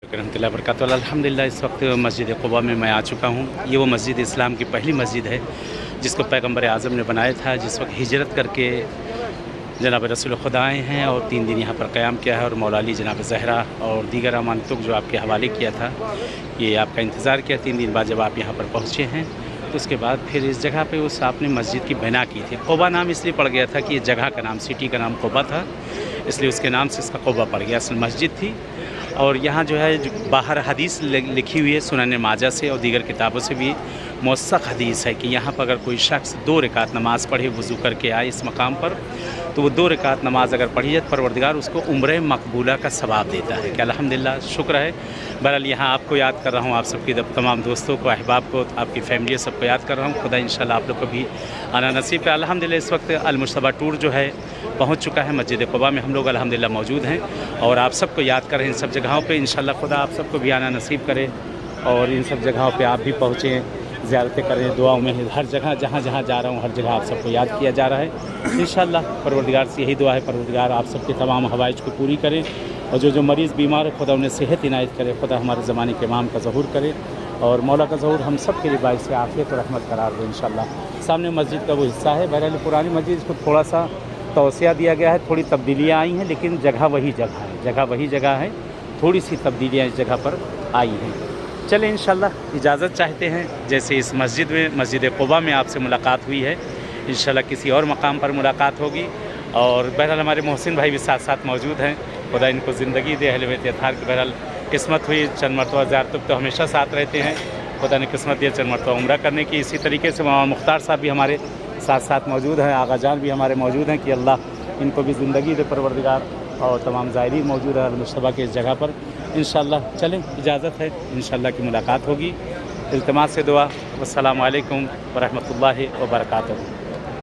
रहमतुल्लाहि व बरकातुहू। अल्हम्दुलिल्लाह इस वक्त मस्जिद क़ुबा में मैं आ चुका हूँ। ये वो मस्जिद इस्लाम की पहली मस्जिद है जिसको पैगम्बर आज़म ने बनाया था, जिस वक्त हिजरत करके जनाब रसूल खुदा आए हैं और 3 दिन यहाँ पर क़याम किया है और मौला अली जनाब ज़हरा और दीगर अमानतों जो आपके हवाले किया था, ये आपका इंतज़ार किया। 3 दिन बाद जब आप यहाँ पर पहुँचे हैं तो उसके बाद फिर इस जगह पे उस आपने मस्जिद की बिना की थी। क़ुबा नाम इसलिए पड़ गया था कि ये जगह का नाम, सिटी का नाम क़ुबा था, इसलिए उसके नाम से इसका क़ुबा पड़ गया। असल मस्जिद थी और यहाँ जो है जो बाहर हदीस लिखी हुई है सुनन माजा से और दीगर किताबों से भी मौसक़ हदीस है कि यहाँ पर अगर कोई शख्स 2 रकात नमाज़ पढ़े, वज़ू करके आए इस मकाम पर, तो वो 2 रकात नमाज़ अगर पढ़ी जाए परवरदिगार उसको उम्र मकबूला का सवाब देता है। कि अल्हम्दुलिल्लाह शुक्र है। बहरहाल यहाँ आपको याद कर रहा हूँ, आप सबकी तमाम दोस्तों को, अहबाब को, आपकी फैमिली सबको याद कर रहा हूँ। खुदा इंशाल्लाह आप लोग को भी आना नसीब है। अल्हम्दुलिल्लाह इस वक्त अल-मुश्तबा टूर जो है पहुँच चुका है। मस्जिद क़ुबा में हम लोग अल्हम्दुलिल्लाह मौजूद हैं और आप सबको याद कर रहे हैं इन सब जगहों पर। इंशाल्लाह खुदा आप सबको भी आना नसीब करे और इन सब जगहों पर आप भी पहुँचें, ज़ियारतें करें, दुआओं में हर जगह जहाँ जहाँ जा रहा हूँ हर जगह आप सबको याद किया जा रहा है। इंशाल्लाह परवरदिगार से यही दुआ है, परवरदिगार आप सबके तमाम हवाइज को पूरी करें और जो मरीज़ बीमार है खुदा उन्हें सेहत इनायत करे, खुदा हमारे ज़माने के इमाम का ज़हूर करे और मौला का ज़हूर हम सब के लिए बाइस आफ़ियत और रहमत करार दे इंशाल्लाह। सामने मस्जिद का वो हिस्सा है। बहरहाल पुरानी मस्जिद को थोड़ा सा तौसिया दिया गया है, थोड़ी तब्दीलियाँ आई हैं, लेकिन जगह वही जगह है, जगह वही जगह है, थोड़ी सी तब्दीलियाँ इस जगह पर आई हैं। चलें इंशाल्लाह इजाज़त चाहते हैं। जैसे इस मस्जिद में, मस्जिद क़ुबा में आपसे मुलाकात हुई है, इंशाल्लाह किसी और मकाम पर मुलाकात होगी। और बहरहाल हमारे मोहसिन भाई भी साथ साथ मौजूद हैं, खुदा इनको ज़िंदगी दे। अहले बैत अतहार की बहरहाल किस्मत हुई, चंद मरतबा ज़ियारत तो हमेशा साथ रहते हैं, खुदा ने किस्मत दिया चंद मरतबा उम्रा करने की। इसी तरीके से मौलाना मुख्तार साहब भी हमारे साथ साथ मौजूद हैं, आगा जान भी हमारे मौजूद हैं कि अल्लाह इनको भी ज़िंदगी दे परवरदिगार, और तमाम ज़ायरीन मौजूद है अल-मुश्तबा के इस जगह पर। इंशाल्लाह चलें इजाज़त है, इंशाल्लाह की मुलाकात होगी। इल्तिमास से दुआ। वस्सलामु अलैकुम व रहमतुल्लाहि व बरकातुहू।